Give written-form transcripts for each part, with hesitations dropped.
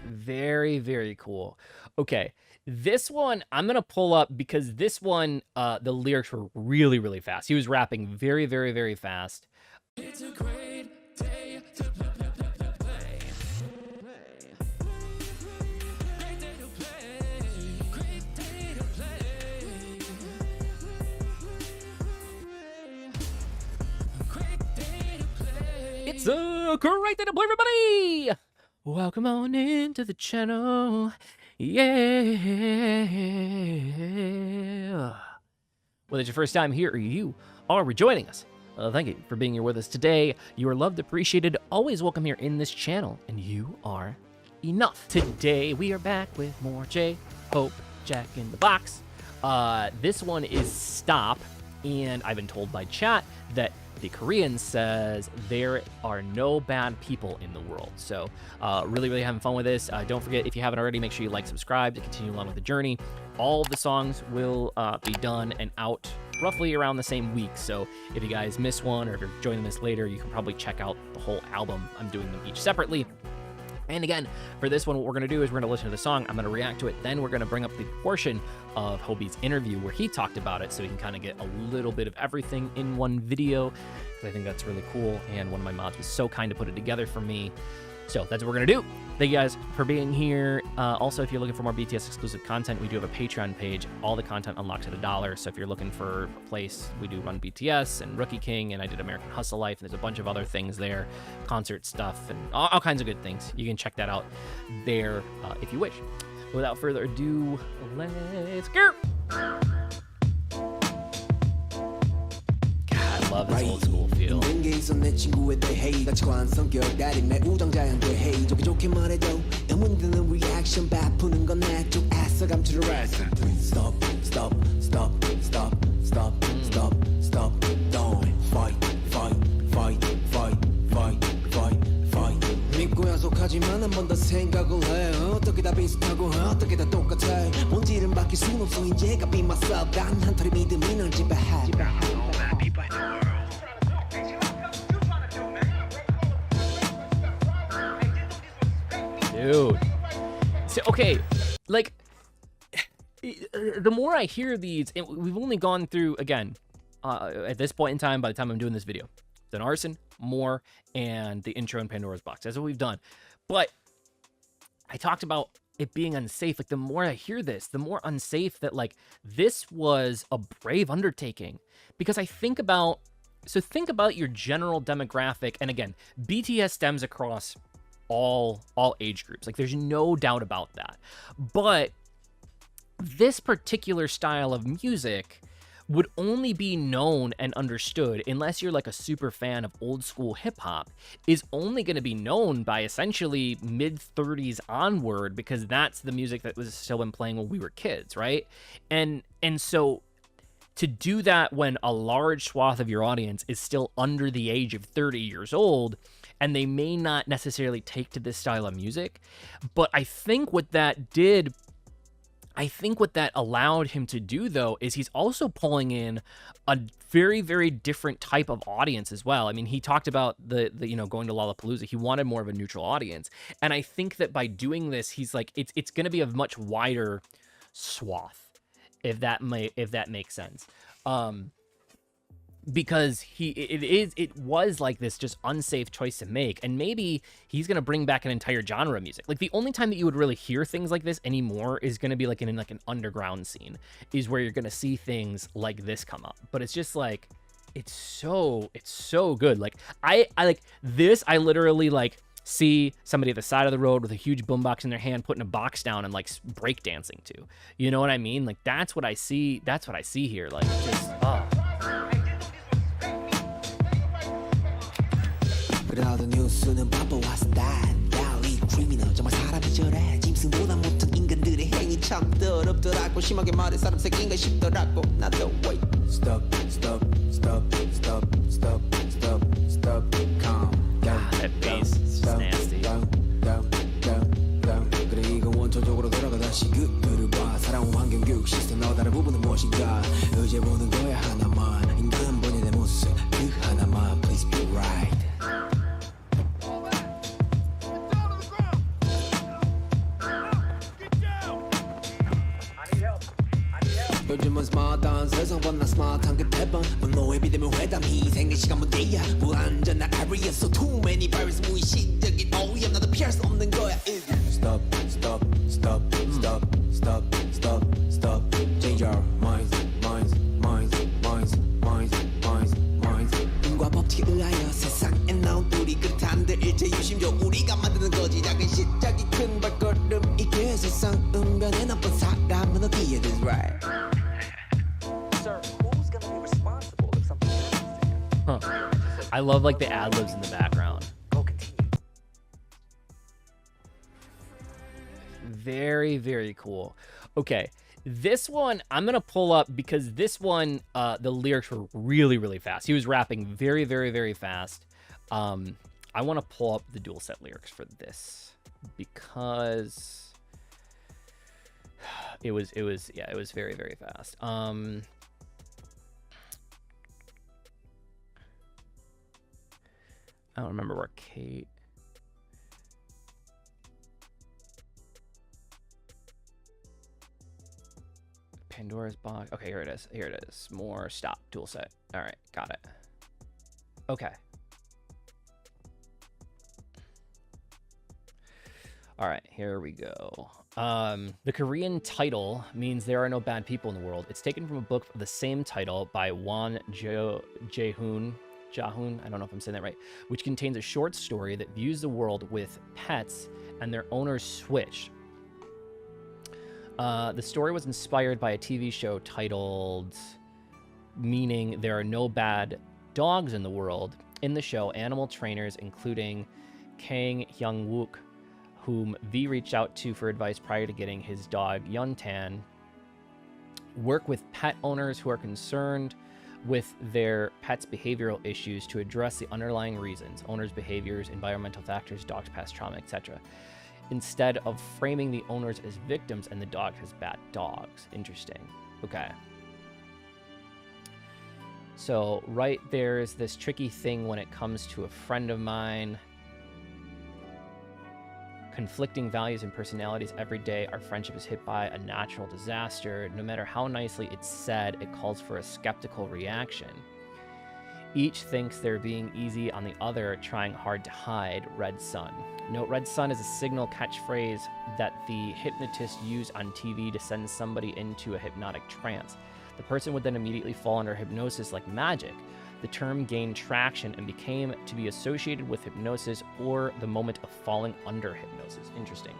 Very, very cool. Okay, this one I'm gonna pull up because this one, the lyrics were really, really fast. He was rapping very, very, very fast. It's a great day to play. Great day to play. Great day to play. Great day to play. It's a great day to play, everybody! Welcome on into the channel. Yeah. Whether it's your first time here or you are rejoining us, thank you for being here with us today. You are loved, appreciated, always welcome here in this channel, and you are enough. Today we are back with more J-Hope, Jack in the Box. This one is Stop, and I've been told by chat that the Korean says there are no bad people in the world. So really, really having fun with this. Don't forget, if you haven't already, make sure you like, subscribe to continue along with the journey. All of the songs will be done and out roughly around the same week. So if you guys miss one or if you're joining this later, you can probably check out the whole album. I'm doing them each separately. And again, for this one, what we're going to do is we're going to listen to the song. I'm going to react to it. Then we're going to bring up the portion of Hobie's interview where he talked about it so we can kind of get a little bit of everything in one video, because I think that's really cool. And one of my mods was so kind to put it together for me. So that's what we're going to do. Thank you guys for being here. Also, if you're looking for more BTS exclusive content, we do have a Patreon page. All the content unlocks at $1. So if you're looking for a place, we do run BTS and Rookie King, and I did American Hustle Life, and there's a bunch of other things there, concert stuff, and all kinds of good things. You can check that out there if you wish. Without further ado, let's go. I love this old school feel. 내 친구에 대해 같이 관한 성격 달인 내 우정자양 대해 좋게 좋게 말해도 너무 드는 리액션 바쁘는 건 내쪽 애써 감추려 Stop, stop, stop, stop, stop, stop, stop, don't fight, fight, fight, fight, fight, fight, fight. 믿고 약속하지만 한 번 더 생각을 해 어떻게 다 비슷하고 어떻게 다 똑같아 본질은 바뀔 순 없어 이제 be myself 단 한 털의 믿음이 널 지배해 Dude. So, okay, like, the more I hear these, and we've only gone through, again, at this point in time, by the time I'm doing this video, done Arson, More, and the intro in Pandora's Box. That's what we've done. But I talked about it being unsafe. Like, the more I hear this, the more unsafe that, like, this was a brave undertaking. Because I think about, so think about your general demographic, and again, BTS stems across all age groups. Like, there's no doubt about that. But this particular style of music would only be known and understood, unless you're like a super fan of old school hip hop, is only going to be known by essentially mid 30s onward, because that's the music that was still been playing when we were kids, right? And so to do that when a large swath of your audience is still under the age of 30 years old, and they may not necessarily take to this style of music, but I think what that allowed him to do, though, is he's also pulling in a very, very different type of audience as well. I mean, he talked about the going to Lollapalooza. He wanted more of a neutral audience, and I think that by doing this, he's like, it's going to be a much wider swath, if that makes sense. Because it was like this just unsafe choice to make, and maybe he's gonna bring back an entire genre of music. Like, the only time that you would really hear things like this anymore is gonna be like in like an underground scene, is where you're gonna see things like this come up. But it's just like, it's so good. Like, I like this. I literally like see somebody at the side of the road with a huge boombox in their hand putting a box down and like break dancing to. You know what I mean? Like, that's what I see. That's what I see here. Like, just 그래도 뉴스는 바보와 스타일 달리 크리미널 정말 사람이 저래 짐승보다 못한 인간들의 행위 참 더럽더라고 심하게 말해 사람 새끼인가 싶더라고 나도 wait stop stop stop stop stop stop stop calm down that bass is just nasty down 그래 이건 원초적으로 돌아가 다시 그를 봐 살아온 환경 교육 시스템 너 다른 부분은 무엇인가 의제 보는 거야 하나만 인간 본연의 모습 그 하나만 please be right 요즘은 스마트한 세상보다 스마트한 그 대번 분노에 비대면 회담 희생의 시간 문제야 불안전한 area so too many virus 무의식적인 오염 나도 피할 수 없는 거야 Stop, stop, stop, stop, stop, stop, stop Change your minds, minds, minds, minds, minds, minds, minds 인과 법칙에 의하여 세상에 나온 우리 그릇한들 일체 유심조 우리가 만드는 거지 작은 시작이 큰 발걸음이게 세상 은변에 나쁜 사람은 어디에 is right Sir, who's gonna be responsible if something happens to him? I love like the ad-libs in the background. Go continue. Very, very cool. Okay, this one I'm gonna pull up because this one, the lyrics were really, really fast. He was rapping very, very, very fast. I want to pull up the dual set lyrics for this because it was very, very fast. I don't remember where Kate. Pandora's box. Okay, here it is. Here it is. More stop tool set. All right, got it. Okay. All right, here we go. The Korean title means there are no bad people in the world. It's taken from a book of the same title by Won Jae-hoon, I don't know if I'm saying that right, which contains a short story that views the world with pets and their owners switched. The story was inspired by a TV show titled Meaning There Are No Bad Dogs in the World. In the show, animal trainers, including Kang Hyung-wook, whom V reached out to for advice prior to getting his dog Yuntan, work with pet owners who are concerned with their pets' behavioral issues to address the underlying reasons, owners' behaviors, environmental factors, dogs' past trauma, etc., instead of framing the owners as victims and the dog as bad dogs. Interesting. Okay. So right there's this tricky thing when it comes to a friend of mine. Conflicting values and personalities every day. Our friendship is hit by a natural disaster. No matter how nicely it's said, it calls for a skeptical reaction. Each thinks they're being easy on the other, trying hard to hide. Red sun. Note, red sun is a signal catchphrase that the hypnotist used on TV to send somebody into a hypnotic trance. The person would then immediately fall under hypnosis like magic. The term gained traction and became to be associated with hypnosis or the moment of falling under hypnosis. Interesting.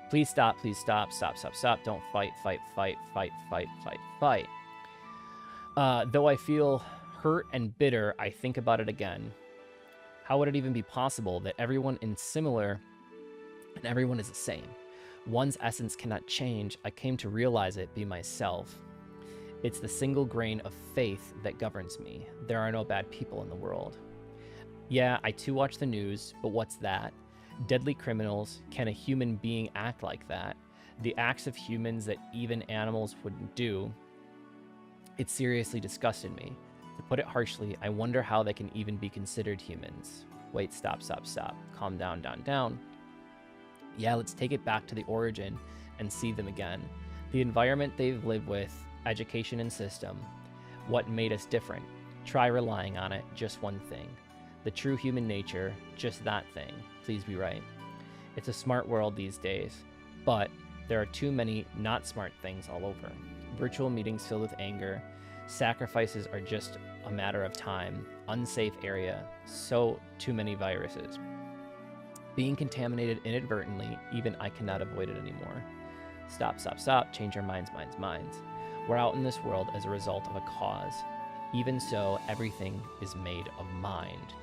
Please stop, please stop, stop, stop, stop. Don't fight, fight, fight, fight, fight, fight, fight. Though I feel hurt and bitter, I think about it again. How would it even be possible that everyone is similar and everyone is the same? One's essence cannot change. I came to realize it, be myself. It's the single grain of faith that governs me. There are no bad people in the world. Yeah, I too watch the news, but what's that? Deadly criminals. Can a human being act like that? The acts of humans that even animals wouldn't do. It seriously disgusted me. To put it harshly, I wonder how they can even be considered humans. Wait, stop, stop, stop. Calm down, down, down. Yeah, let's take it back to the origin and see them again. The environment they've lived with, education and system. What made us different? Try relying on it, just one thing. The true human nature, just that thing. Please be right. It's a smart world these days, but there are too many not smart things all over. Virtual meetings filled with anger. Sacrifices are just a matter of time. Unsafe area. So too many viruses. Being contaminated inadvertently, even I cannot avoid it anymore. Stop, stop, stop. Change our minds, minds, minds. We're out in this world as a result of a cause. Even so, everything is made of mind.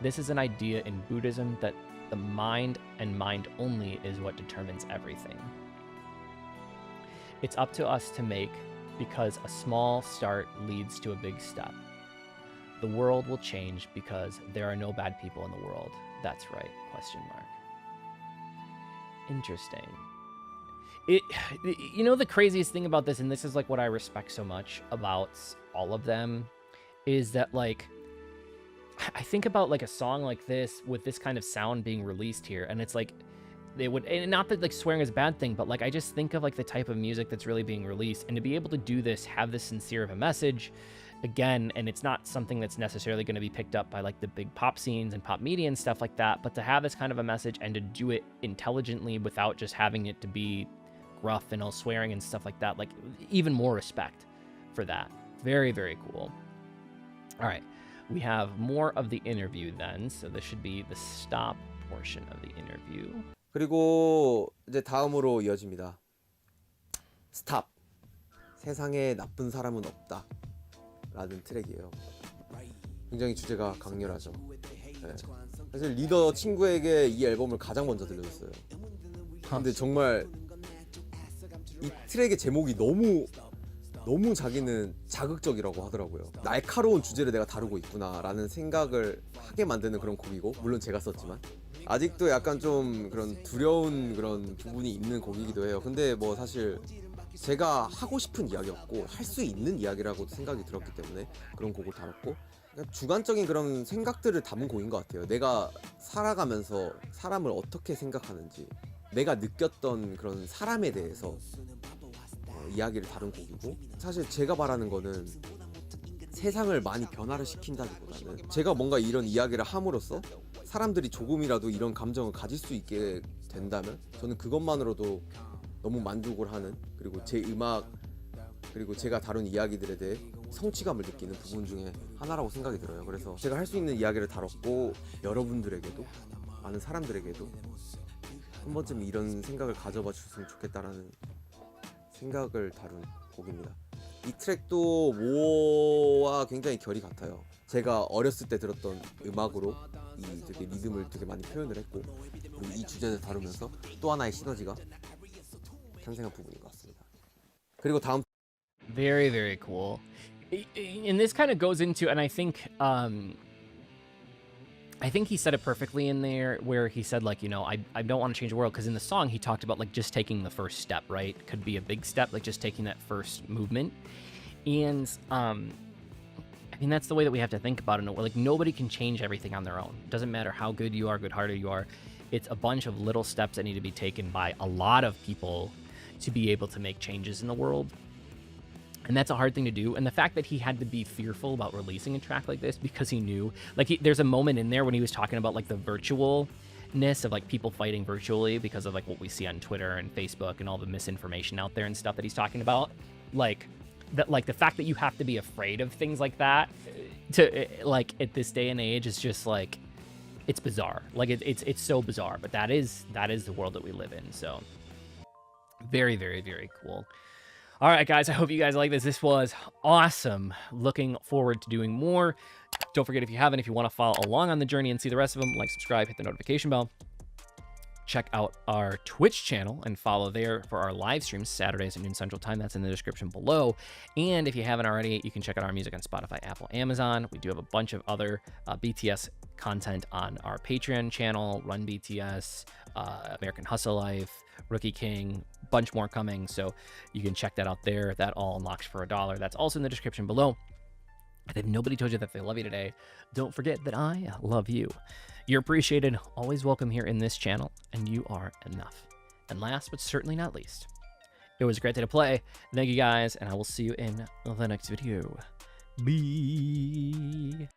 This is an idea in Buddhism that the mind and mind only is what determines everything. It's up to us to make, because a small start leads to a big step. The world will change because there are no bad people in the world. That's right, question mark. Interesting. You know, the craziest thing about this, and this is like what I respect so much about all of them, is that like, I think about like a song like this with this kind of sound being released here, and it's like they would, and not that like swearing is a bad thing, but like I just think of like the type of music that's really being released, and to be able to do this, have this sincere of a message again, and it's not something that's necessarily going to be picked up by like the big pop scenes and pop media and stuff like that, but to have this kind of a message and to do it intelligently without just having it to be gruff and all swearing and stuff like that, like even more respect for that. Very, very cool. All right, we have more of the interview then, so this should be the stop portion of the interview. 그리고 이제 다음으로 이어집니다. 스탑. 세상에 나쁜 사람은 없다. 라는 트랙이에요. 굉장히 주제가 강렬하죠. 네. 사실 리더 친구에게 이 앨범을 가장 먼저 들려줬어요. 근데 정말 이 트랙의 제목이 너무 자기는 자극적이라고 하더라고요. 날카로운 주제를 내가 다루고 있구나 라는 생각을 하게 만드는 그런 곡이고, 물론 제가 썼지만 아직도 약간 좀 그런 두려운 그런 부분이 있는 곡이기도 해요. 근데 뭐 사실 제가 하고 싶은 이야기였고 할 수 있는 이야기라고 생각이 들었기 때문에 그런 곡을 다뤘고, 그냥 주관적인 그런 생각들을 담은 곡인 것 같아요. 내가 살아가면서 사람을 어떻게 생각하는지, 내가 느꼈던 그런 사람에 대해서 이야기를 다룬 곡이고, 사실 제가 바라는 거는 세상을 많이 변화를 시킨다기보다는 제가 뭔가 이런 이야기를 함으로써 사람들이 조금이라도 이런 감정을 가질 수 있게 된다면 저는 그것만으로도 너무 만족을 하는, 그리고 제 음악 그리고 제가 다룬 이야기들에 대해 성취감을 느끼는 부분 중에 하나라고 생각이 들어요. 그래서 제가 할 수 있는 이야기를 다뤘고, 여러분들에게도, 많은 사람들에게도 한 번쯤 이런 생각을 가져봐 주셨으면 좋겠다라는 생각을 다룬 곡입니다. 이 트랙도 모와 굉장히 결이 같아요. 제가 어렸을 때 들었던 음악으로 이 되게 리듬을 되게 많이 표현을 했고, 그리고 이 주제를 다루면서 또 하나의 시너지가 탄생한 부분인 것 같습니다. 그리고 다음 Very, very cool. And this kind of goes into, and I think he said it perfectly in there, where he said, like, you know, I don't want to change the world, because in the song he talked about like just taking the first step, right? Could be a big step, like just taking that first movement. And I mean, that's the way that we have to think about it. Like, nobody can change everything on their own. It doesn't matter how good you are, good-hearted you are. It's a bunch of little steps that need to be taken by a lot of people to be able to make changes in the world. And that's a hard thing to do. And the fact that he had to be fearful about releasing a track like this because he knew, like, there's a moment in there when he was talking about like the virtualness of like people fighting virtually because of like what we see on Twitter and Facebook and all the misinformation out there and stuff that he's talking about. Like that, like the fact that you have to be afraid of things like that to like at this day and age is just like, it's bizarre. Like it's so bizarre, but that is the world that we live in. So very, very, very cool. All right, guys, I hope you guys like this. This was awesome. Looking forward to doing more. Don't forget, if you haven't, if you want to follow along on the journey and see the rest of them, like, subscribe, hit the notification bell. Check out our Twitch channel and follow there for our live streams Saturdays at noon Central Time. That's in the description below. And if you haven't already, you can check out our music on Spotify, Apple, Amazon. We do have a bunch of other BTS content on our Patreon channel, Run BTS, American Hustle Life, Rookie King, bunch more coming, so you can check that out there. That all unlocks for $1. That's also in the description below. And if nobody told you that they love you today, don't forget that I love you. You're appreciated, always welcome here in this channel, and you are enough. And last but certainly not least, it was a great day to play. Thank you guys, and I will see you in the next video. Bye.